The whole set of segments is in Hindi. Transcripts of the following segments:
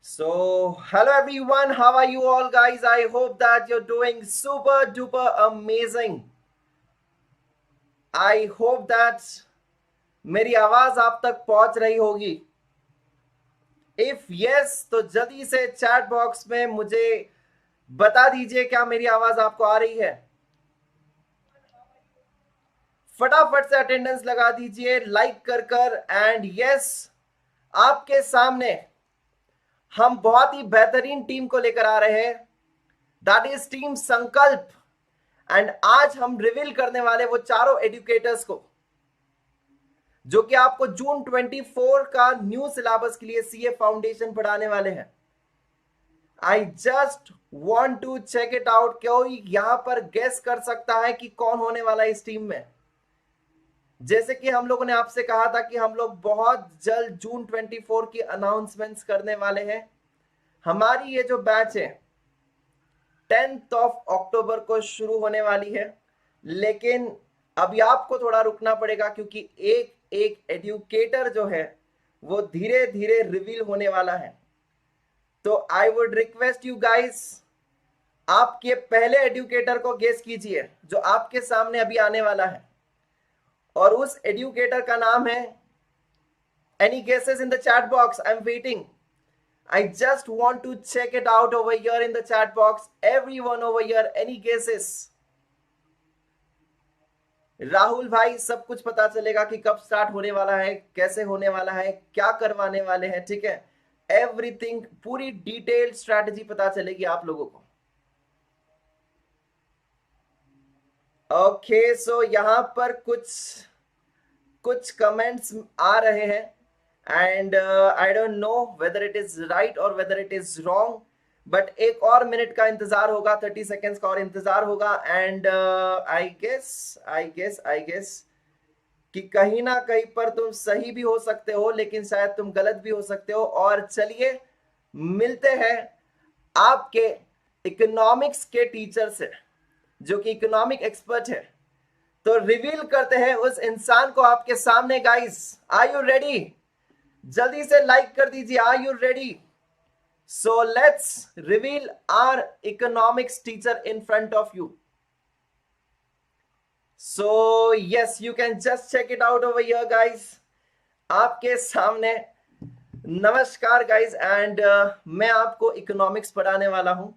So, hello everyone, how are you all, guys? I hope that you're doing super duper amazing. I hope that मेरी आवाज आप तक पहुंच रही होगी. इफ यस तो जल्दी से चैट बॉक्स में मुझे बता दीजिए क्या मेरी आवाज आपको आ रही है. फटाफट से अटेंडेंस लगा दीजिए लाइक कर एंड यस, आपके सामने हम बहुत ही बेहतरीन टीम को लेकर आ रहे हैं. दैट इज टीम संकल्प. एंड आज हम रिवील करने वाले वो चारों एजुकेटर्स को जो कि आपको जून 24 का न्यू सिलेबस के लिए सीए फाउंडेशन पढ़ाने वाले हैं. I just want to check it out. कोई यहां पर गेस कर सकता है कि कौन होने वाला है इस टीम में? जैसे कि हम लोगों ने आपसे कहा था कि हम लोग बहुत जल्द जून 24 की अनाउंसमेंट्स करने वाले हैं. हमारी ये जो बैच है 10th ऑफ अक्टूबर को शुरू होने वाली है, लेकिन अभी आपको थोड़ा रुकना पड़ेगा क्योंकि एक एक एजुकेटर जो है वो धीरे धीरे रिवील होने वाला है. तो I would request you guys, आपके पहले एजुकेटर को गेस कीजिए जो आपके सामने अभी आने वाला है, और उस एजुकेटर का नाम है. Any guesses in the chat box? I am waiting. I just want to check it out over here in the chat box. Everyone over here, any guesses? Rahul भाई, सब कुछ पता चलेगा कि कब स्टार्ट होने वाला है, कैसे होने वाला है, क्या करवाने वाले हैं. ठीक है, एवरीथिंग, पूरी डिटेल्ड स्ट्रैटेजी पता चलेगी आप लोगों को. ओके, सो यहां पर कुछ कुछ कमेंट्स आ रहे हैं and I don't know whether it is right or whether it is wrong, but एक और मिनट का इंतजार होगा, 30 सेकेंड्स का और इंतजार होगा. एंड आई गेस कि कहीं ना कहीं पर तुम सही भी हो सकते हो, लेकिन शायद तुम गलत भी हो सकते हो. और चलिए मिलते हैं आपके इकोनॉमिक्स के टीचर से जो कि इकोनॉमिक एक्सपर्ट है. तो रिवील करते हैं उस इंसान को आपके सामने. Guys, are you ready? जल्दी से लाइक कर दीजिए. Are you ready? So let's reveal our economics teacher in front of you. So yes, you can just check it out over here guys. आपके सामने नमस्कार गाइस, एंड मैं आपको इकोनॉमिक्स पढ़ाने वाला हूं.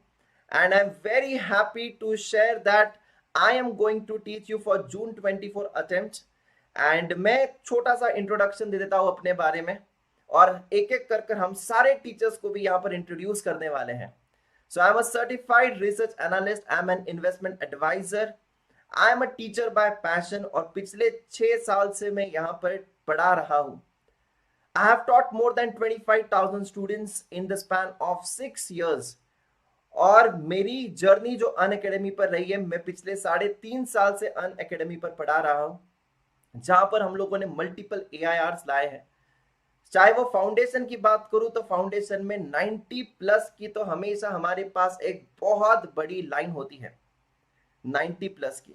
And I am very happy to share that I am going to teach you for June 24 attempt. एंड मैं छोटा सा इंट्रोडक्शन दे देता हूं अपने बारे में, और एक एक कर हम सारे टीचर्स को भी यहां पर इंट्रोड्यूस करने वाले हैं. So I am a certified research analyst, I am an investment adviser, I am a teacher by passion, और पिछले 6 साल से मैं यहां पर पढ़ा रहा हूं. I have taught more then 25,000 students in the span of 6 years. और मेरी जर्नी जो अन अकेडमी पर रही है, मैं पिछले 3.5 साल से अन अकेडमी पर पढ़ा रहा हूं, जहां पर हम लोगों ने मल्टीपल AIRs लाए हैं. चाहे वो फाउंडेशन की बात करूं तो फाउंडेशन में 90 प्लस की तो हमेशा हमारे पास एक बहुत बड़ी लाइन होती है 90 प्लस की.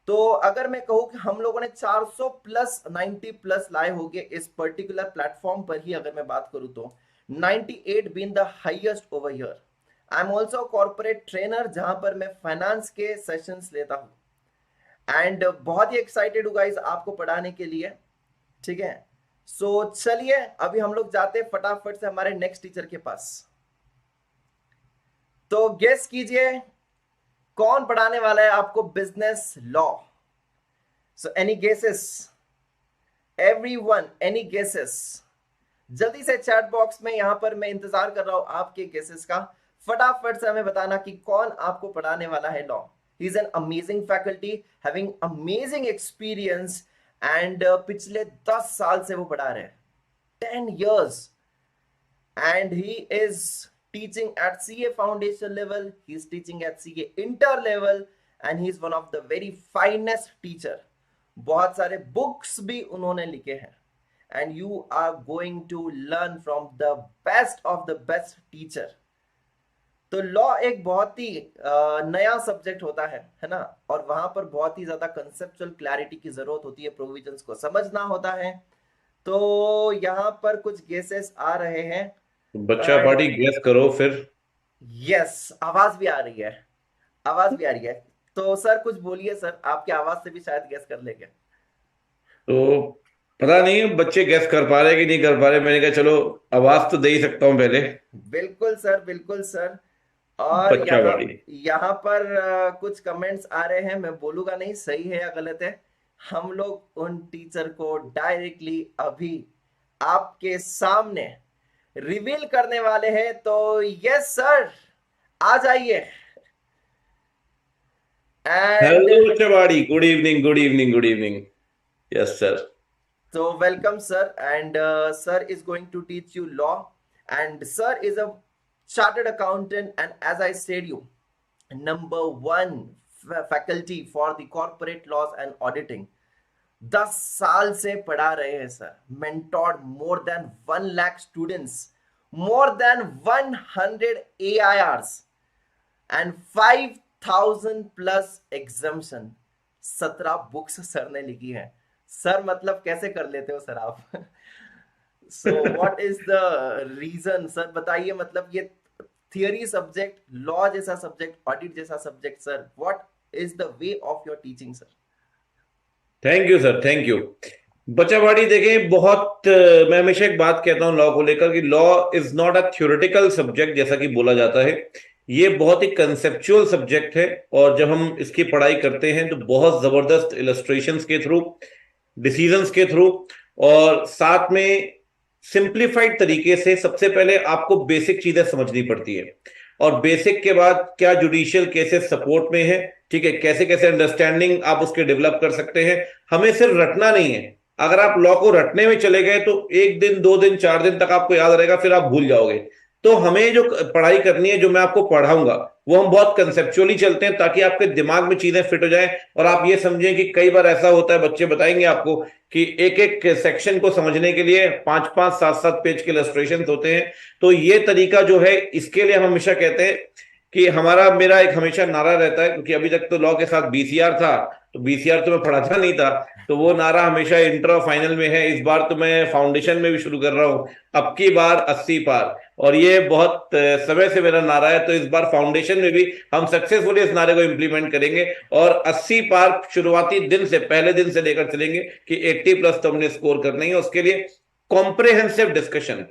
तो अगर मैं कहूं कि हम लोगों ने 400 प्लस 90 प्लस लाए होंगे इस पर्टिकुलर प्लेटफॉर्म पर ही, अगर मैं बात करूं तो 98 been the highest over here. I am also corporate trainer, जहां पर मैं फाइनेंस के सेशंस लेता हूं. एंड बहुत ही एक्साइटेड हूं गाइस आपको पढ़ाने के लिए. ठीक है, सो चलिए अभी हम लोग जाते हैं फटाफट से हमारे नेक्स्ट टीचर के पास. तो गेस कीजिए कौन पढ़ाने वाला है आपको business law. So any guesses? Everyone, any guesses? जल्दी से चैट बॉक्स में, यहां पर मैं इंतजार कर रहा हूं आपके गेसेस का. फटाफट से हमें बताना कि कौन आपको पढ़ाने वाला है law. He is an amazing faculty having amazing experience, and पिछले 10 साल से वो पढ़ा रहे हैं, 10 years. And he is teaching at CA foundation level, he is teaching at CA inter level, and he is one of the very finest teacher. बहुत सारे बुक्स भी उन्होंने लिखे हैं, and you are going to learn from the best of the best teacher. तो लॉ एक बहुत ही नया सब्जेक्ट होता है ना, और वहां पर बहुत ही ज्यादा कंसेप्चुअल क्लैरिटी की जरूरत होती है, प्रोविजंस को समझना होता है. तो यहाँ पर कुछ गेसेस आ रहे हैं. बच्चा एंड पार्टी गेस करो फिर। यस, आवाज भी आ रही है, आवाज भी आ रही है। तो सर कुछ बोलिए सर, आपकी आवाज से भी शायद गेस कर लेंगे। तो पता नहीं बच्चे गेस कर पा रहे कि नहीं कर पा रहे, मैंने कहा चलो आवाज तो दे ही सकता हूँ पहले। बिल्कुल सर, बिल्कुल सर। और बच्चा यहाँ पार्टी। यहाँ पर कुछ कमेंट्स आ रहे हैं, मैं बोलूंगा नहीं सही है या गलत है। हम लोग उन टीचर को डायरेक्टली अभी आपके सामने रिवील करने वाले हैं। तो यस सर, आ जाइए। एंड हेलो बच्चा party, good evening good evening good evening. Yes sir. so welcome sir, and sir is going to teach you law, and sir is a chartered accountant, and as I said you, number one faculty for the corporate laws and auditing. 10 साल से पढ़ा रहे हैं sir, mentored more than 1 lakh students, more than 100 AIRs and 5,000 plus exemption. 17 books sir ने लिखी हैं। सर मतलब कैसे कर लेते हो सर आप? So what is the reason sir, बताइए। मतलब ये थियरी सब्जेक्ट, लॉ जैसा सब्जेक्ट, ऑडिट जैसा subject sir, what is the way of your teaching sir? Thank you sir, thank you. बच्चा पार्टी देखें, बहुत मैं हमेशा एक बात कहता हूँ लॉ को लेकर कि law is not a theoretical subject जैसा कि बोला जाता है। ये बहुत ही कंसेप्चुअल सब्जेक्ट है। और जब हम इसकी पढ़ाई करते हैं तो बहुत जबरदस्त इलस्ट्रेशंस के थ्रू, डिसीजंस के थ्रू, और साथ में सिंप्लीफाइड तरीके से सबसे पहले आपको बेसिक चीजें समझनी पड़ती है। और बेसिक के बाद क्या जुडिशियल केसेस सपोर्ट में है, ठीक है, कैसे कैसे अंडरस्टैंडिंग आप उसके डेवलप कर सकते हैं। हमें सिर्फ रटना नहीं है। अगर आप लॉ को रटने में चले गए तो 1 दिन 2 दिन 4 दिन तक आपको याद रहेगा, फिर आप भूल जाओगे। तो हमें जो पढ़ाई करनी है, जो मैं आपको पढ़ाऊंगा, वो हम बहुत कंसेप्चुअली चलते हैं ताकि आपके दिमाग में चीजें फिट हो जाए। और आप ये समझें कि कई बार ऐसा होता है, बच्चे बताएंगे आपको, कि एक एक सेक्शन को समझने के लिए 5 5 7 7 पेज के इलस्ट्रेशन होते हैं। तो ये तरीका जो है, इसके लिए हम हमेशा कहते हैं कि हमारा मेरा एक हमेशा नारा रहता है, क्योंकि अभी तक तो लॉ के साथ बीसीआर था, तो बीसीआर तो मैं पढ़ाता नहीं था। तो वो नारा हमेशा इंटर और फाइनल में है। इस बार तो मैं फाउंडेशन में भी शुरू कर रहा हूँ, अब की बार 80 पार। और ये बहुत समय से मेरा नारा है, तो इस बार फाउंडेशन में भी हम सक्सेसफुली इस नारे को इंप्लीमेंट करेंगे। और 80 पार शुरुआती दिन से, पहले दिन से लेकर चलेंगे कि 80 प्लस तो हमने स्कोर करना ही है। उसके लिए comprehensive discussion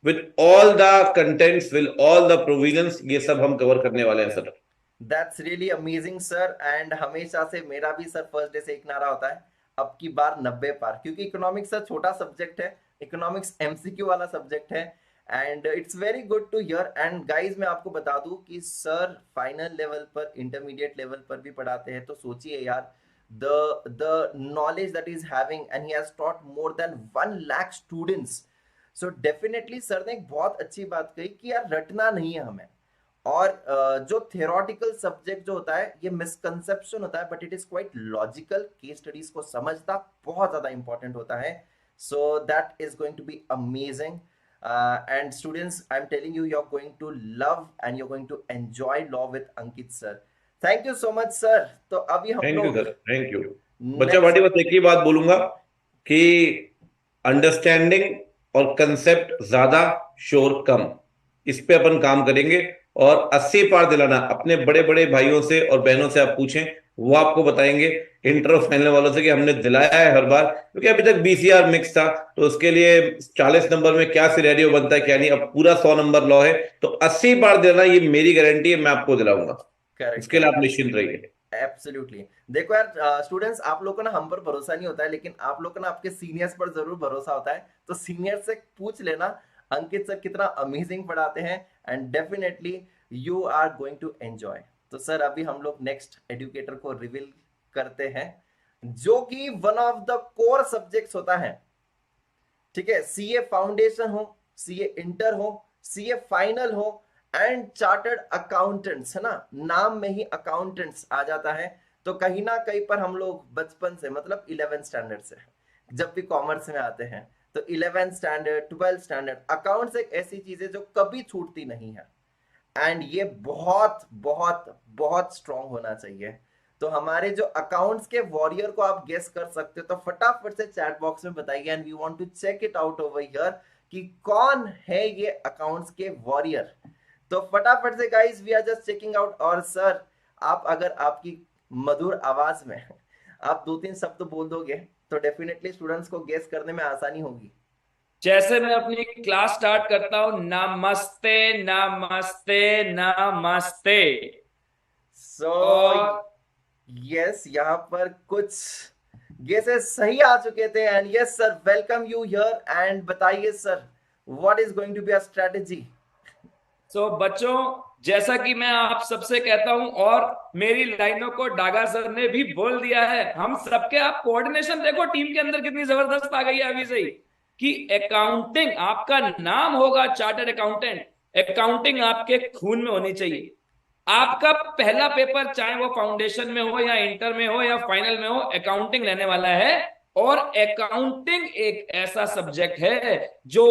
with all the contents, with all the provisions, ये सब हम कवर करने वाले हैं sir. That's really amazing sir. And हमेशा से मेरा भी सर फर्स्ट डे से एक नारा होता है, अब की बार 90 पार, क्योंकि इकोनॉमिक्स सर छोटा सब्जेक्ट है, इकोनॉमिक्स एमसीक्यू वाला सब्जेक्ट है। And it's very good to hear. And guys मैं आपको बता दूं कि सर फाइनल लेवल पर, इंटरमीडिएट लेवल पर भी पढ़ाते हैं। तो सोचिए यार, the knowledge that is having, and he has taught more than 1 lakh students. So definitely sir ने एक बहुत अच्छी बात कही कि यार रटना नहीं है हमें। और जो थियोरटिकल सब्जेक्ट जो होता है, ये मिसकंसेप्शन होता है, but it is quite logical. Case studies को समझना बहुत ज्यादा इंपॉर्टेंट होता है। So that is going to be amazing. And students, I am telling you, you are going to love and you are going to enjoy law with Ankit sir. Thank you so much sir. तो अभी हम थैंक यू लोग सर, थैंक यू। बच्चा नेक्स्ट। पार्टी, बस एक ही बात बोलूंगा कि अंडरस्टैंडिंग और कंसेप्ट ज्यादा, शोर कम, इस पे अपन काम करेंगे। और 80 पार दिलाना अपने बड़े बड़े भाइयों से और बहनों से आप पूछें, वो आपको बताएंगे, इंटर और फाइनल वालों से, कि हमने दिलाया है हर बार। क्योंकि अभी तक बीसीआर मिक्स था, तो उसके लिए 40 नंबर में क्या सिनेरियो बनता है क्या नहीं, अब पूरा 100 नंबर लॉ है। तो 80 पार दिलाना ये मेरी गारंटी है, मैं आपको दिलाऊंगा। करेक्ट, इसके लिए आप करेक्ट। निश्चिंत रहिए। एब्सोल्युटली। देखो यार स्टूडेंट्स, आप लोग को ना हम पर भरोसा नहीं होता है, लेकिन आप लोग को ना आपके सीनियर्स पर जरूर भरोसा होता है। तो सीनियर से पूछ लेना अंकित सर कितना अमेजिंग पढ़ाते हैं, and definitely you are going to enjoy. तो सर अभी हम लोग नेक्स्ट एजुकेटर को रिवील करते हैं, जो कि one of the core subjects होता है। ठीक है, सीए फाउंडेशन हो, सीए इंटर हो, सीए फाइनल हो, एंड चार्टर्ड अकाउंटेंट्स, है ना, नाम में ही अकाउंटेंट्स आ जाता है। तो कहीं ना कहीं पर हम लोग बचपन से, मतलब 11th स्टैंडर्ड से, जब भी कॉमर्स में आते हैं, तो 11th standard, 12th standard, accounts एक ऐसी चीज है जो कभी छूटती नहीं है। एंड ये बहुत बहुत बहुत स्ट्रांग होना चाहिए। तो हमारे जो अकाउंट्स के वॉरियर को आप गेस कर सकते हो, तो फटाफट से चैट बॉक्स में बताइए, and we want to check it out over here कि कौन है ये अकाउंट्स के वॉरियर। तो फटाफट से guys we are just checking out. और सर आप अगर आपकी मधुर आवाज में आप दो तीन शब्द बोल दोगे तो डेफिनेटली स्टूडेंट्स को गेस करने में आसानी होगी। जैसे मैं अपनी क्लास स्टार्ट करता हूँ, नमस्ते नमस्ते नमस्ते। सो और यस, यहाँ पर कुछ गेसेस सही आ चुके थे, and yes sir, welcome you here. And बताइए sir, what is going to be a strategy. बच्चों, जैसा कि मैं आप सबसे कहता हूं, और मेरी लाइनों को डागा सर ने भी बोल दिया है, हम सबके, आप कोऑर्डिनेशन देखो टीम के अंदर कितनी जबरदस्त आ गई है अभी से ही, कि अकाउंटिंग आपका नाम होगा चार्टर्ड अकाउंटेंट। अकाउंटिंग आपके खून में होनी चाहिए। आपका पहला पेपर चाहे वो फाउंडेशन में हो या इंटर में हो या फाइनल में हो, अकाउंटिंग रहने वाला है। और अकाउंटिंग एक ऐसा सब्जेक्ट है जो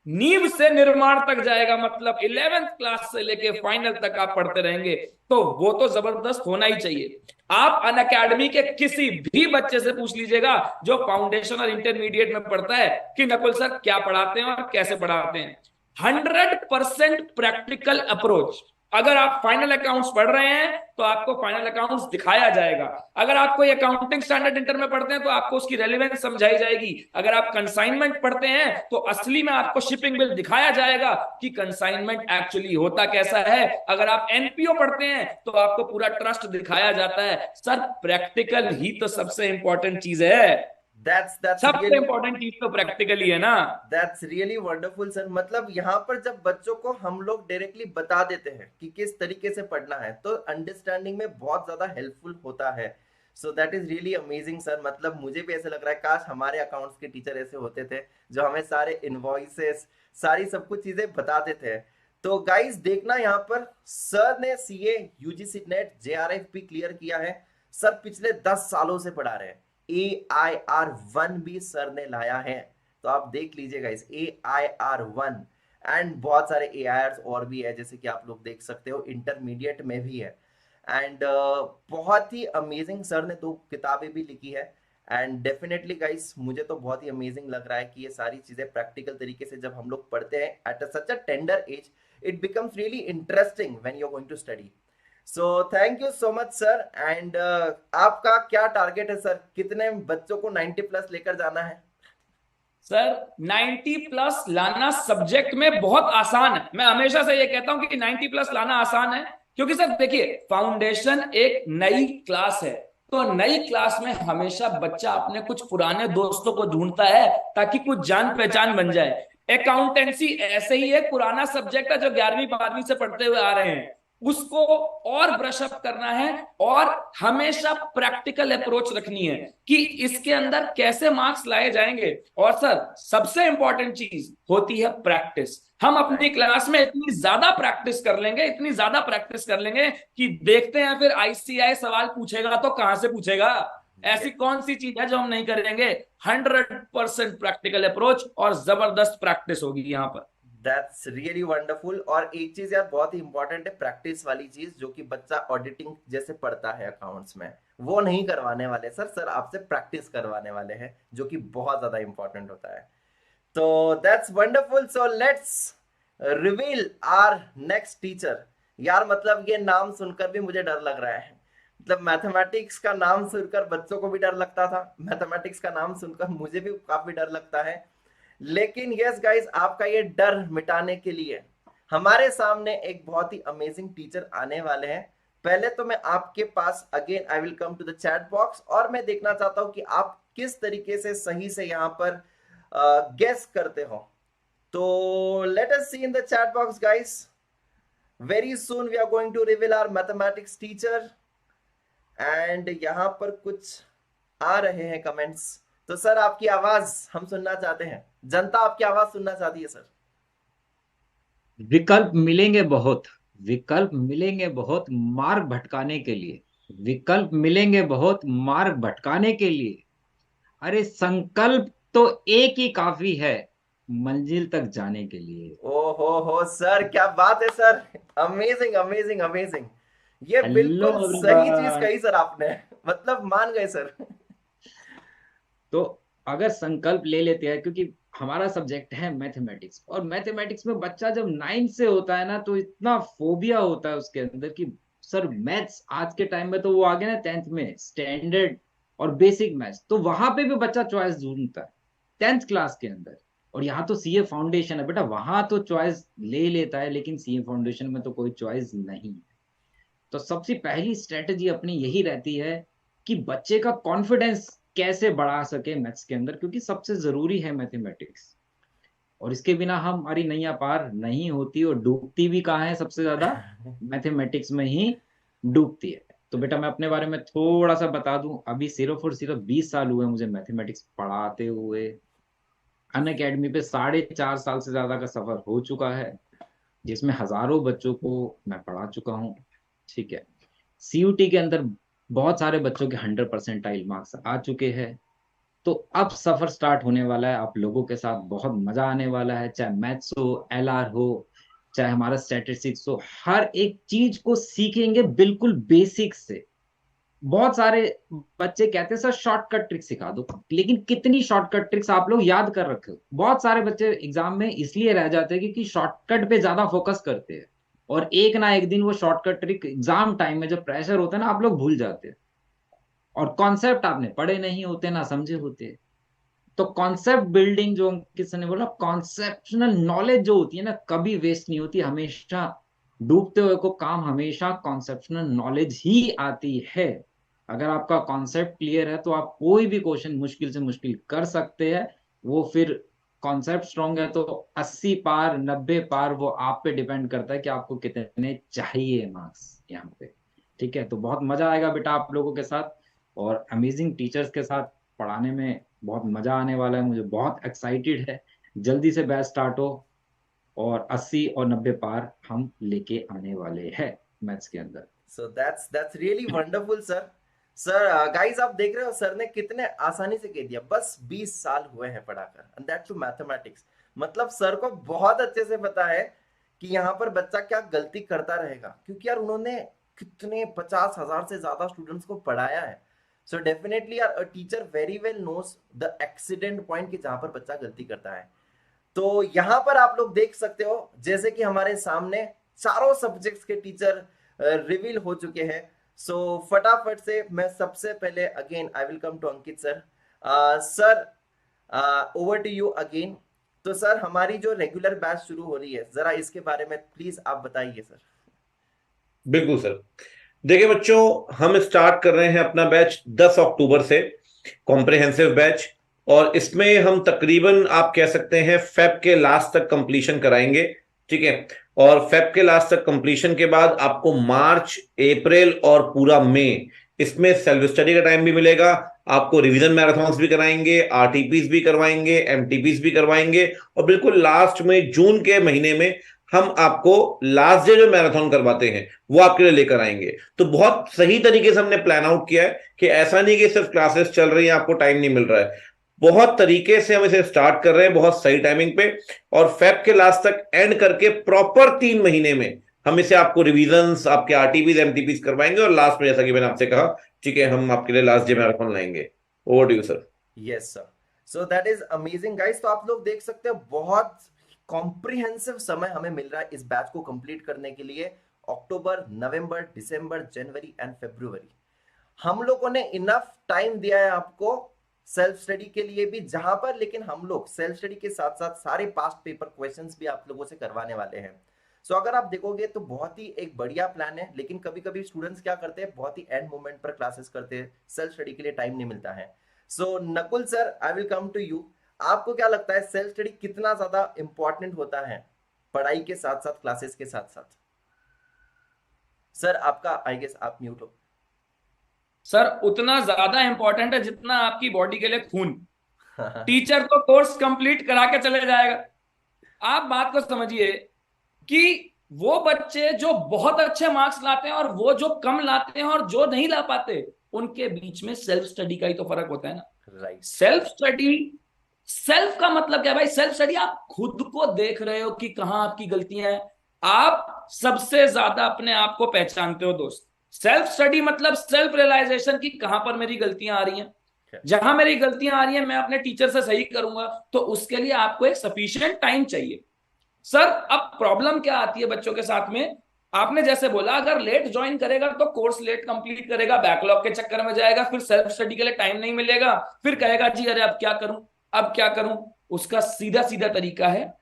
नींव से निर्माण तक जाएगा, मतलब 11th क्लास से लेके फाइनल तक आप पढ़ते रहेंगे, तो वो तो जबरदस्त होना ही चाहिए। आप अन अकेडमी के किसी भी बच्चे से पूछ लीजिएगा जो फाउंडेशन और इंटरमीडिएट में पढ़ता है कि नकुल सर क्या पढ़ाते हैं और कैसे पढ़ाते हैं। 100% प्रैक्टिकल अप्रोच। अगर आप फाइनल अकाउंट्स पढ़ रहे हैं तो आपको फाइनल अकाउंट्स दिखाया जाएगा। अगर आप कोई अकाउंटिंग स्टैंडर्ड इंटर में पढ़ते हैं तो आपको उसकी रेलेवेंस समझाई जाएगी। अगर आप कंसाइनमेंट पढ़ते हैं तो असली में आपको शिपिंग बिल दिखाया जाएगा कि कंसाइनमेंट एक्चुअली होता कैसा है। अगर आप एनपीओ पढ़ते हैं तो आपको पूरा ट्रस्ट दिखाया जाता है। सर, प्रैक्टिकल ही तो सबसे इंपॉर्टेंट चीज है। that's सबसे really इंपॉर्टेंट चीज तो प्रैक्टिकली है ना। That's really wonderful sir. मतलब यहाँ पर जब बच्चों को हम लोग डायरेक्टली बता देते हैं कि किस तरीके से पढ़ना है तो अंडरस्टैंडिंग में बहुत ज्यादा हेल्पफुल होता है। So that is really amazing sir. मतलब मुझे भी ऐसा लग रहा है काश हमारे अकाउंट्स के टीचर ऐसे होते थे जो हमें सारे इनवॉइसेस, सारी सब कुछ चीजें बताते थे। तो गाइस देखना, यहाँ पर सर ने CA, UGC net, JRF clear किया है। सर पिछले 10 सालों से पढ़ा रहे हैं। AIR1 भी सर ने लाया है, तो आप देख लीजिएगा इस AIR1। एंड बहुत सारे AIRs और भी है, जैसे कि आप लोग देख सकते हो इंटरमीडिएट में भी है। एंड बहुत ही अमेजिंग सर ने 2 किताबें भी लिखी है। एंड डेफिनेटली गाइस मुझे तो बहुत ही अमेजिंग लग रहा है कि ये सारी चीजें प्रैक्टिकल तरीके से जब हम लोग पढ़ते हैं at such a tender age, it becomes really interesting when you are going to study. So thank you so much sir. And आपका क्या टारगेट है सर, कितने बच्चों को 90 प्लस लेकर जाना है? सर, 90 प्लस लाना सब्जेक्ट में बहुत आसान है। मैं हमेशा से ये कहता हूं कि 90 प्लस लाना आसान है, क्योंकि सर देखिए, फाउंडेशन एक नई क्लास है, तो नई क्लास में हमेशा बच्चा अपने कुछ पुराने दोस्तों को ढूंढता है ताकि कुछ जान पहचान बन जाए। अकाउंटेंसी ऐसे ही एक पुराना सब्जेक्ट है जो 11वीं 12वीं से पढ़ते हुए आ रहे हैं, उसको और ब्रश अप करना है, और हमेशा प्रैक्टिकल अप्रोच रखनी है कि इसके अंदर कैसे मार्क्स लाए जाएंगे। और सर, सबसे इंपॉर्टेंट चीज होती है प्रैक्टिस। हम अपनी क्लास में इतनी ज्यादा प्रैक्टिस कर लेंगे, इतनी ज्यादा प्रैक्टिस कर लेंगे कि देखते हैं फिर आईसीआई सवाल पूछेगा तो कहां से पूछेगा। ऐसी कौन सी चीज है जो हम नहीं करेंगे। 100% प्रैक्टिकल अप्रोच और जबरदस्त प्रैक्टिस होगी यहाँ पर। That's really wonderful. और एक चीज यार बहुत ही इंपॉर्टेंट है, प्रैक्टिस वाली चीज, जो कि बच्चा ऑडिटिंग जैसे पढ़ता है अकाउंट्स में, वो नहीं करवाने वाले सर। सर आपसे प्रैक्टिस करवाने वाले हैं, जो कि बहुत ज्यादा इंपॉर्टेंट होता है। तो that's wonderful. So let's reveal our next teacher. यार मतलब ये नाम सुनकर भी मुझे डर लग रहा है। मतलब मैथमेटिक्स का नाम सुनकर बच्चों को भी डर लगता था, मैथमेटिक्स का नाम सुनकर मुझे भी काफी डर लगता है। लेकिन यस गाइस, आपका ये डर मिटाने के लिए हमारे सामने एक बहुत ही अमेजिंग टीचर आने वाले हैं। पहले तो मैं आपके पास again I will come to the chat box, और मैं देखना चाहता हूं कि आप किस तरीके से सही से यहां पर गेस करते हो। तो let us see in the chat box guys. Very soon we are going to reveal our mathematics teacher. And यहां पर कुछ आ रहे हैं कमेंट्स। तो सर आपकी आवाज हम सुनना चाहते हैं, जनता आपकी आवाज सुनना चाहती है सर। विकल्प मिलेंगे बहुत, विकल्प मिलेंगे बहुत मार्ग भटकाने के लिए, विकल्प मिलेंगे बहुत मार्ग भटकाने के लिए। अरे संकल्प तो एक ही काफी है मंजिल तक जाने के लिए। ओ हो सर, क्या बात है सर। Amazing amazing amazing. ये हेलो बिल्कुल सही चीज एवरीवन। कही सर आपने। मतलब मान गए सर। तो अगर संकल्प ले लेते हैं, क्योंकि हमारा सब्जेक्ट है मैथमेटिक्स, और मैथमेटिक्स में बच्चा जब 9th से होता है ना, तो इतना फोबिया होता है उसके अंदर कि सर मैथ्स, आज के टाइम में तो वो आ गया ना 10th में स्टैंडर्ड और बेसिक मैथ्स, तो वहां पे भी बच्चा चॉइस ढूंढता है 10th क्लास के अंदर। और यहाँ तो सीए फाउंडेशन है बेटा, वहां तो चॉइस ले लेता है, लेकिन सीए फाउंडेशन में तो कोई चॉइस नहीं है। तो सबसे पहली स्ट्रेटेजी अपनी यही रहती है कि बच्चे का कॉन्फिडेंस कैसे बढ़ा सके मैथ्स के अंदर, क्योंकि सबसे जरूरी है मैथमेटिक्स। और इसके बिना हमारी नैया पार नहीं होती, और डूबती भी कहाँ है सबसे ज्यादा? मैथमेटिक्स में ही डूबती है। तो बेटा मैं अपने बारे में थोड़ा सा बता दूं, अभी सिर्फ और सिर्फ 20 साल हुए मुझे मैथमेटिक्स पढ़ाते हुए। अन अकेडमी पे 4.5 साल से ज्यादा का सफर हो चुका है, जिसमें हजारों बच्चों को मैं पढ़ा चुका हूँ। ठीक है। सीयूटी के अंदर बहुत सारे बच्चों के 100 परसेंटाइल मार्क्स आ चुके हैं। तो अब सफर स्टार्ट होने वाला है आप लोगों के साथ, बहुत मजा आने वाला है, चाहे मैथ्स हो, एलआर हो, चाहे हमारा स्टैटिस्टिक्स हो, हर एक चीज को सीखेंगे बिल्कुल बेसिक से। बहुत सारे बच्चे कहते हैं सर शॉर्टकट ट्रिक सिखा दो, लेकिन कितनी शॉर्टकट ट्रिक्स आप लोग याद कर रखे हो? बहुत सारे बच्चे एग्जाम में इसलिए रह जाते हैं क्योंकि शॉर्टकट पे ज्यादा फोकस करते हैं, और एक ना एक दिन वो शॉर्टकट ट्रिक एग्जाम टाइम में जब प्रेशर होता है ना, आप लोग भूल जाते हैं, और कॉन्सेप्ट आपने पढ़े नहीं होते ना समझे होते। तो कॉन्सेप्ट बिल्डिंग जो किसी ने बोला, कॉन्सेप्शनल नॉलेज जो होती है ना, कभी वेस्ट नहीं होती, हमेशा डूबते हुए को काम हमेशा कॉन्सेप्शनल नॉलेज ही आती है। अगर आपका कॉन्सेप्ट क्लियर है तो आप कोई भी क्वेश्चन मुश्किल से मुश्किल कर सकते हैं। वो फिर कॉन्सेप्ट स्ट्रांग है तो 80 पार 90 पार, वो आप पे डिपेंड करता है कि आपको कितने चाहिए मार्क्स यहाँ पे। ठीक है, तो बहुत मजा आएगा बेटा आप लोगों के साथ, और अमेजिंग टीचर्स के साथ पढ़ाने में बहुत मजा आने वाला है, मुझे बहुत एक्साइटेड है। जल्दी से बैच स्टार्ट हो, और 80 और 90 पार हम लेके आने वाले हैं मैथ्स के अंदर। So that's really wonderful sir. Sir guys आप देख रहे हो सर ने कितने आसानी से कह दिया, बस 20 साल हुए हैं पढ़ाकर, एंड दैट टू मैथमेटिक्स। मतलब सर को बहुत अच्छे से पता है कि यहाँ पर बच्चा क्या गलती करता रहेगा, क्योंकि यार उन्होंने कितने 50,000 से ज्यादा स्टूडेंट्स को पढ़ाया है। सो डेफिनेटली यार a teacher very well knows the accident point कि जहां पर बच्चा गलती करता है। तो यहां पर आप लोग देख सकते हो जैसे कि हमारे सामने चारों सब्जेक्ट्स के टीचर रिवील हो चुके हैं। सो फटाफट से मैं सबसे पहले again I will come to Ankit sir. Sir over to you again. तो सर हमारी जो रेगुलर बैच शुरू हो रही है, जरा इसके बारे में प्लीज आप बताइए सर। बिल्कुल सर। देखिए बच्चों, हम स्टार्ट कर रहे हैं अपना बैच 10 अक्टूबर से, कॉम्प्रिहेंसिव बैच। और इसमें हम तकरीबन आप कह सकते हैं फेब के लास्ट तक कंप्लीशन कराएंगे। ठीक है। और फेब के लास्ट तक कंप्लीशन के बाद आपको मार्च, अप्रैल और पूरा मई, इसमें सेल्फ स्टडी का टाइम भी मिलेगा। आपको रिवीजन मैराथन्स भी कराएंगे, आरटीपीज भी करवाएंगे, एमटीपीज भी करवाएंगे, और बिल्कुल लास्ट में जून के महीने में हम आपको लास्ट डे जो मैराथन करवाते हैं वो आपके लिए लेकर आएंगे। तो बहुत सही तरीके से हमने प्लान आउट किया है कि ऐसा नहीं कि सिर्फ क्लासेस चल रही हैं आपको टाइम नहीं मिल रहा है। बहुत तरीके से हम इसे स्टार्ट कर रहे हैं, बहुत सही टाइमिंग पे, और फेब के लास्ट तक एंड करके प्रॉपर 3 महीने में हम इसे आपको रिविजन्स, आपके आरटीपीज एमटीपीज करवाएंगे, और लास्ट में जैसा कि मैंने आपसे कहा, ठीक है, हम आपके लिए लास्ट डे मैराथन लाएंगे। Over to you sir. Yes sir. So that is amazing guys. तो आप लोग देख सकते हो बहुत कॉम्प्रिहेंसिव समय हमें मिल रहा है इस बैच को कंप्लीट करने के लिए। अक्टूबर, नवंबर, दिसंबर, जनवरी एंड फरवरी हम लोगों ने इनफ टाइम दिया है आपको सेल्फ स्टडी के लिए भी, जहां पर लेकिन हम लोग सेल्फ स्टडी के साथ साथ सारे पास्ट पेपर क्वेश्चंस भी आप लोगों से करवाने वाले हैं। सो अगर आप देखोगे तो बहुत ही एक बढ़िया प्लान है, लेकिन कभी कभी स्टूडेंट्स क्या करते हैं, बहुत ही एंड मोमेंट पर क्लासेस करते हैं, सेल्फ स्टडी के लिए टाइम नहीं मिलता है। So Nakul sir I will come to you. आपको क्या लगता है सेल्फ स्टडी कितना ज्यादा इंपॉर्टेंट होता है पढ़ाई के साथ साथ, क्लासेस के साथ साथ? सर आपका आई गेस आप म्यूट हो। सर उतना ज्यादा इंपॉर्टेंट है जितना आपकी बॉडी के लिए खून। टीचर तो कोर्स कंप्लीट करा के चले जाएगा। आप बात को समझिए कि वो बच्चे जो बहुत अच्छे मार्क्स लाते हैं और वो जो कम लाते हैं और जो नहीं ला पाते, उनके बीच में सेल्फ स्टडी का ही तो फर्क होता है ना। राइट। सेल्फ स्टडी, सेल्फ का मतलब क्या भाई? सेल्फ स्टडी आप खुद को देख रहे हो कि कहां आपकी गलतियां हैं। आप सबसे ज्यादा अपने आप को पहचानते हो दोस्त। सेल्फ स्टडी मतलब सेल्फ रियलाइजेशन की कहां पर मेरी गलतियां आ रही हैं। जहां मेरी गलतियां आ रही हैं मैं अपने टीचर से सही करूंगा, तो उसके लिए आपको एक सफिशिएंट टाइम चाहिए। सर अब प्रॉब्लम क्या आती है बच्चों के साथ में, आपने जैसे बोला अगर लेट ज्वाइन करेगा तो कोर्स लेट कंप्लीट करेगा, बैकलॉग के चक्कर में जाएगा, फिर सेल्फ स्टडी के लिए टाइम नहीं मिलेगा, फिर कहेगा जी अरे अब क्या करूं, अब क्या करूं। उसका सीधा सीधा तरीका है,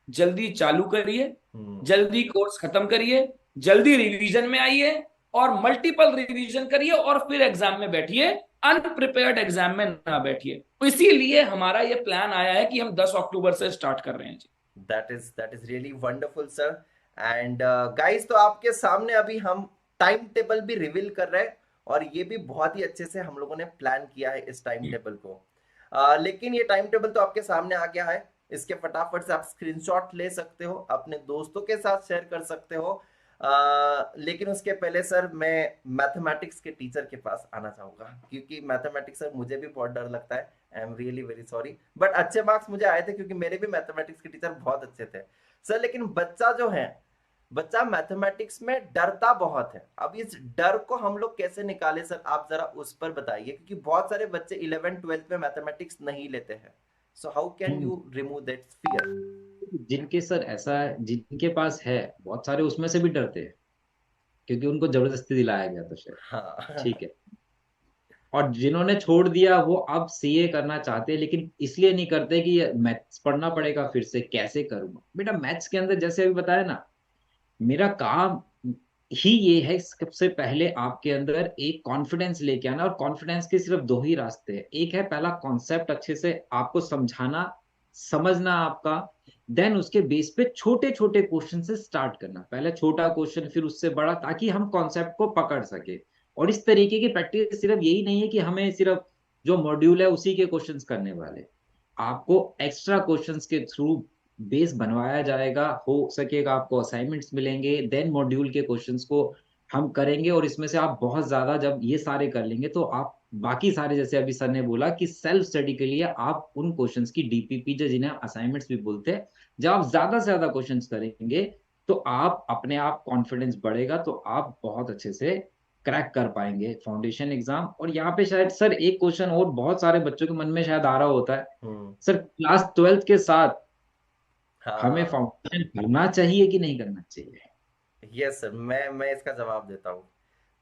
जल्दी चालू करिए, जल्दी कोर्स खत्म करिए, जल्दी रिवीजन में आइए और मल्टीपल रिवीजन करिए और फिर एग्जाम में बैठिए, अनप्रिपेयर्ड एग्जाम में ना बैठिए। इसीलिए हमारा ये प्लान आया है कि हम 10 अक्टूबर से स्टार्ट कर रहे हैं जी। that is really wonderful sir and guys, तो आपके सामने अभी हम टाइम टेबल भी रिवील कर रहे हैं और ये भी बहुत ही अच्छे से हम लोगों ने प्लान किया है इस टाइम टेबल को। लेकिन ये टाइम टेबल तो आपके सामने आ गया है, इसके फटाफट से आप स्क्रीनशॉट ले सकते हो, अपने दोस्तों के साथ शेयर कर सकते हो। लेकिन उसके पहले सर मैं मैथमेटिक्स के टीचर के पास आना चाहूंगा, क्योंकि मैथमेटिक्स सर मुझे भी बहुत डर लगता है। I am really very sorry, but अच्छे मार्क्स मुझे आए थे क्योंकि मेरे भी मैथमेटिक्स के टीचर बहुत अच्छे थे सर। लेकिन बच्चा जो है, बच्चा मैथमेटिक्स में डरता बहुत है। अब इस डर को हम लोग कैसे निकाले सर, आप जरा उस पर बताइए, क्योंकि बहुत सारे बच्चे 11th-12th में मैथमेटिक्स नहीं लेते हैं। So how can you remove that fear? जिनके सर ऐसा जिनके पास है, बहुत सारे उसमें से भी डरते हैं क्योंकि उनको जबरदस्ती दिलाया गया था शायद। हाँ ठीक है। और जिन्होंने छोड़ दिया वो अब सीए करना चाहते हैं, लेकिन इसलिए नहीं करते कि मैथ्स पढ़ना पड़ेगा फिर से, कैसे करूंगा। बेटा मैथ्स के अंदर जैसे अभी बताया ना, मेरा काम ही ये है, सबसे पहले आपके अंदर एक कॉन्फिडेंस लेके आना। और कॉन्फिडेंस के सिर्फ दो ही रास्ते हैं। एक है पहला कॉन्सेप्ट अच्छे से आपको समझाना, समझना आपका, देन उसके बेस पे छोटे छोटे क्वेश्चन से स्टार्ट करना। पहले छोटा क्वेश्चन फिर उससे बड़ा, ताकि हम कॉन्सेप्ट को पकड़ सके। और इस तरीके की प्रैक्टिस सिर्फ यही नहीं है कि हमें सिर्फ जो मॉड्यूल है उसी के क्वेश्चंस करने वाले, आपको एक्स्ट्रा क्वेश्चंस के थ्रू बेस बनवाया जाएगा। हो सकेगा आपको असाइनमेंट्स मिलेंगे, देन मॉड्यूल के क्वेश्चंस को हम करेंगे। और इसमें से आप बहुत ज्यादा जब ये सारे कर लेंगे तो आप बाकी सारे, जैसे अभी सर ने बोला कि सेल्फ स्टडी के लिए आप उन क्वेश्चंस की डीपीपी, जो जिन्हें असाइनमेंट्स भी बोलते हैं, जब आप ज्यादा से ज्यादा क्वेश्चंस करेंगे तो आप अपने आप कॉन्फिडेंस बढ़ेगा, तो आप बहुत अच्छे से क्रैक कर पाएंगे फाउंडेशन एग्जाम। और यहाँ पे शायद सर एक क्वेश्चन और बहुत सारे बच्चों के मन में शायद आ रहा होता है, सर क्लास 12th के साथ हमें हाँ फाउंडेशन करना चाहिए कि नहीं करना चाहिए? यस सर, मैं इसका जवाब देता हूँ।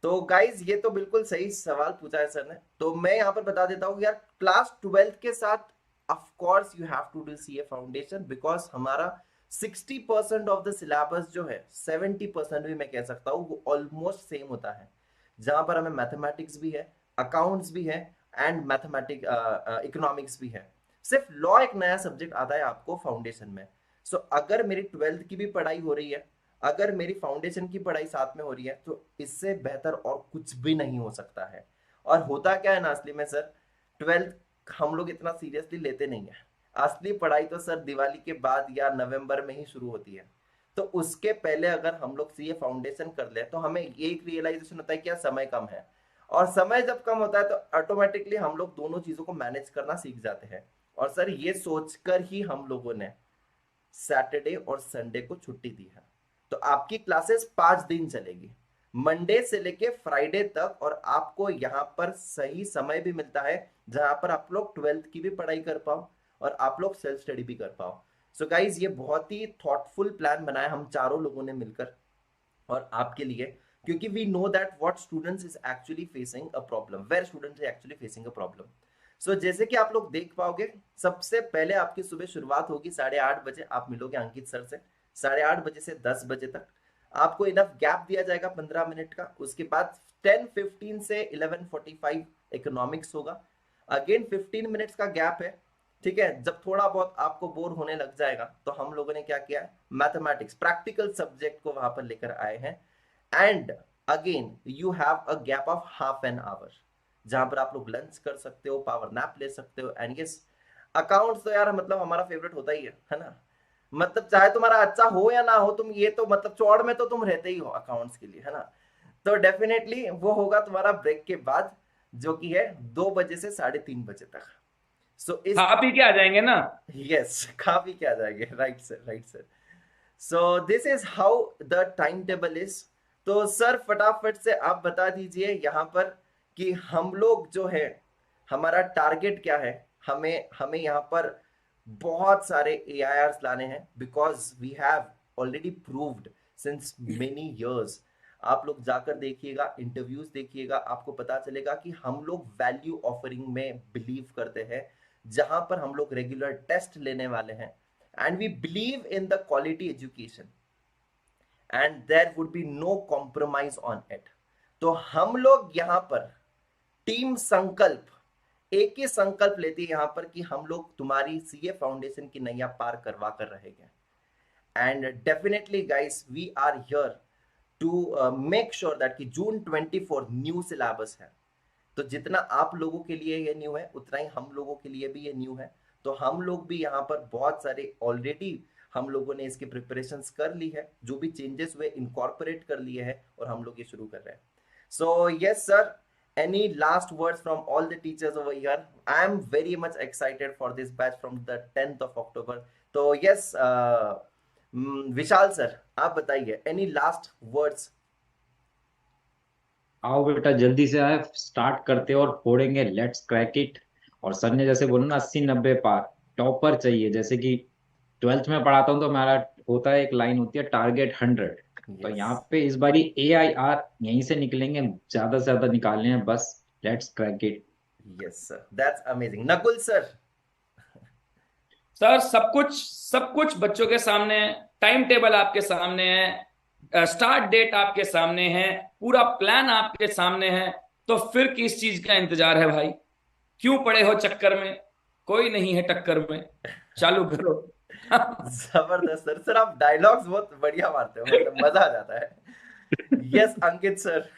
तो गाइज ये तो बिल्कुल सही सवाल पूछा है सर ने। तो मैं यहाँ पर बता देता हूँ यार, क्लास 12th के साथ of course you have to do CA foundation, because हमारा 60% ऑफ द सिलेबस जो है, 70% भी मैं कह सकता हूँ, वो ऑलमोस्ट सेम होता है। जहां पर हमें मैथमेटिक्स भी है, अकाउंट्स भी है एंड मैथमेटिक इकोनॉमिक्स भी है। सिर्फ लॉ एक नया सब्जेक्ट आता है आपको फाउंडेशन में। सो अगर मेरी 12th की भी पढ़ाई हो रही है, अगर मेरी फाउंडेशन की पढ़ाई साथ में हो रही है, तो इससे बेहतर और कुछ भी नहीं हो सकता है। और होता क्या है ना असली में सर, 12th हम लोग इतना सीरियसली लेते नहीं है। असली पढ़ाई तो सर दिवाली के बाद या नवंबर में ही शुरू होती है। तो उसके पहले अगर हम लोग सीए फाउंडेशन कर ले तो हमें ये एक रियलाइजेशन होता है कि यार समय कम है। और समय जब कम होता है तो ऑटोमेटिकली हम लोग दोनों चीजों को मैनेज करना सीख जाते हैं। और सर ये सोचकर ही हम लोगों ने सैटरडे और संडे को छुट्टी दी है। तो आपकी क्लासेस 5 दिन चलेगी, मंडे से लेके फ्राइडे तक, और आपको यहाँ पर सही समय भी मिलता है जहां पर आप लोग 12th की भी पढ़ाई कर पाओ और आप लोग सेल्फ स्टडी भी कर पाओ। सो गाइज ये बहुत ही थॉटफुल प्लान बनाया हम चारों लोगों ने मिलकर और आपके लिए, क्योंकि we know that what students is actually facing a problem, where students are actually facing a problem. So जैसे कि आप लोग देख पाओगे, सबसे पहले आपकी सुबह शुरुआत होगी 8:30 बजे, आप मिलोगे अंकित सर से। 8:30 बजे से 10 बजे तक आपको इनफ गैप दिया जाएगा 15 मिनट का। उसके बाद 10:15 से 11:45 इकोनॉमिक्स होगा, अगेन 15 मिनट्स का गैप है। ठीक है, जब थोड़ा बहुत आपको बोर होने लग जाएगा तो हम लोगों ने क्या किया है, मैथमेटिक्स प्रैक्टिकल सब्जेक्ट को वहां पर लेकर आए हैं। And again you have a gap of half an hour जहां पर आप लोग लंच कर सकते हो, पावर नैप ले सकते हो। एंड यस, अकाउंट्स तो यार मतलब हमारा फेवरेट होता ही है ना। मतलब चाहे तुम्हारा अच्छा हो या ना हो, तुम ये तो मतलब चौड़ में तो तुम रहते ही हो अकाउंट्स के लिए, है ना। तो डेफिनेटली वो होगा तुम्हारा ब्रेक के बाद, जो कि है 2 बजे से 3:30 बजे तक। सो इस खा पी के आ जाएंगे ना। यस, खा पी के आ जाएंगे, right sir, right sir. So this is how the time table is. तो सर फटाफट से आप बता दीजिए यहाँ पर कि हम लोग जो है, हमारा टारगेट क्या है। हमें हमें यहाँ पर बहुत सारे AIRs लाने हैं, because we have already proved since many years. आप लोग जाकर देखिएगा, इंटरव्यूज देखिएगा, आपको पता चलेगा कि हम लोग वैल्यू ऑफरिंग में बिलीव करते हैं, जहां पर हम लोग रेगुलर टेस्ट लेने वाले हैं, and we believe in the quality education and there would be no compromise on it. तो हम लोग यहाँ पर टीम संकल्प, एक ही संकल्प लेते हैं यहाँ पर कि हम लोग तुम्हारी CA फाउंडेशन की नैया पार करवा कर रहेंगे। And definitely guys, we are here to make sure that कि जून 24 न्यू सिलेबस है। तो जितना आप लोगों के लिए ये न्यू है, उतना ही हम लोगों के लिए भी ये न्यू है। तो हम लोग भी यहाँ पर बहुत सारे ऑलरेडी हम लोगों ने इसकी प्रिपरेशंस कर ली है, जो भी चेंजेस हुए इनकॉर्पोरेट कर लिए हैं, और हम लोग ये शुरू कर रहे हैं। So yes sir, any last words from all the teachers over here? I am very much excited for this batch from the 10th of October. So yes, Vishal sir आप बताइए, any last words? आओ बेटा जल्दी से आए, स्टार्ट करते और फोड़ेंगे, लेट्स क्रैक इट। और सर ने जैसे बोला ना 80-90 पार, टॉपर चाहिए। जैसे कि 12th में पढ़ाता हूँ तो हमारा होता है, एक लाइन होती है टारगेट 100। तो Yes. यहाँ पे इस बारी AIR यहीं से निकलेंगे, ज्यादा से ज्यादा निकालने हैं बस, let's crack it. Yes sir, that's amazing. Nakul sir? Sir सब कुछ बच्चों के सामने है, टाइम टेबल आपके सामने है, स्टार्ट डेट आपके सामने है, पूरा प्लान आपके सामने है। तो फिर किस चीज का इंतजार है भाई? क्यों पड़े हो चक्कर में? कोई नहीं है टक्कर में, चालू करो। जबरदस्त सर। सर आप डायलॉग्स बहुत बढ़िया मारते हो, मतलब मजा आ जाता है। यस अंकित सर?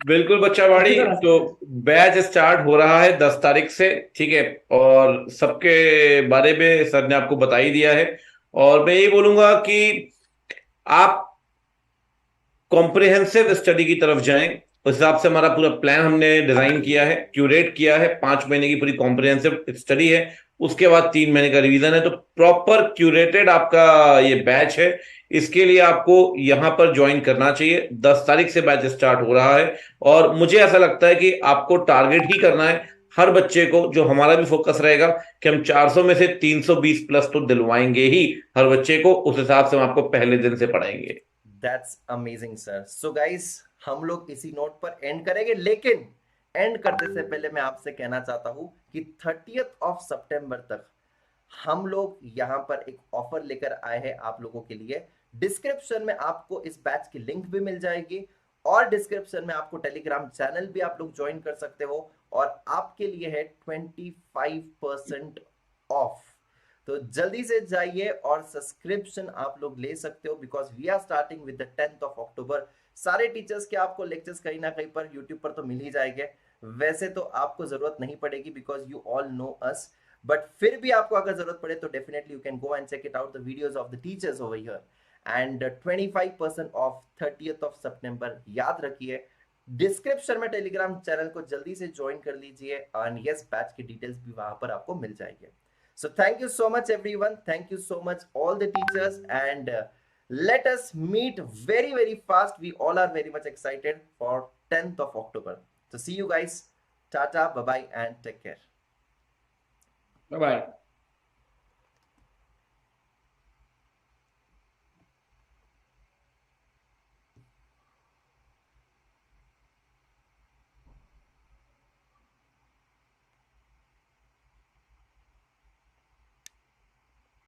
बिल्कुल बच्चावाड़ी, तो बैच स्टार्ट हो रहा है 10 तारीख से, ठीक है। और सबके बारे में सर ने आपको बता ही दिया है। और मैं यही बोलूंगा कि आप कॉम्प्रिहेंसिव स्टडी की तरफ जाएं। उस हिसाब से हमारा पूरा प्लान हमने डिजाइन किया है, क्यूरेट किया है। 5 महीने की पूरी कॉम्प्रिहेंसिव स्टडी है, उसके बाद 3 महीने का रिवीजन है। तो प्रॉपर क्यूरेटेड आपका ये बैच है। इसके लिए आपको यहां पर ज्वाइन करना चाहिए। 10 तारीख से बैच स्टार्ट हो रहा है, और मुझे ऐसा लगता है कि आपको टारगेट ही करना है हर बच्चे को। जो हमारा भी फोकस रहेगा कि हम 400 में से 320 प्लस तो दिलवाएंगे ही हर बच्चे को। उस हिसाब से हम आपको पहले दिन से पढ़ाएंगे। That's amazing sir. So guys, हम लोग इसी नोट पर एंड करेंगे, लेकिन एंड करते से पहले मैं आपसे कहना चाहता हूं कि 30th of September तक हम लोग यहां पर एक ऑफर लेकर आए हैं आप लोगों के लिए। डिस्क्रिप्शन में आपको इस बैच की लिंक भी मिल जाएगी, और डिस्क्रिप्शन में आपको टेलीग्राम चैनल भी आप लोग ज्वाइन कर सकते हो, और आपके लिए है 25% ऑफ। तो जल्दी से जाइए और सब्सक्रिप्शन आप लोग ले सकते हो, because we are starting with the 10th of October। सारे टीचर्स के आपको लेक्चर्स कहीं ना कहीं पर यूट्यूब पर तो मिल ही जाएंगे। वैसे तो आपको जरूरत नहीं पड़ेगी, because you all know us, but फिर भी आपको अगर जरूरत पड़े तो definitely you can go and check it out the videos of the teachers over here. And 25% of 30th of September, याद रखिए। डिस्क्रिप्शन में टेलीग्राम चैनल को जल्दी से ज्वाइन कर लीजिए, एंड यस बैच की डिटेल्स भी वहां पर आपको मिल जाएंगे। So thank you so much everyone, thank you so much all the teachers, and let us meet very very fast. We all are very much excited for 10th of October. So see you guys, tata, bye bye and take care. Bye bye.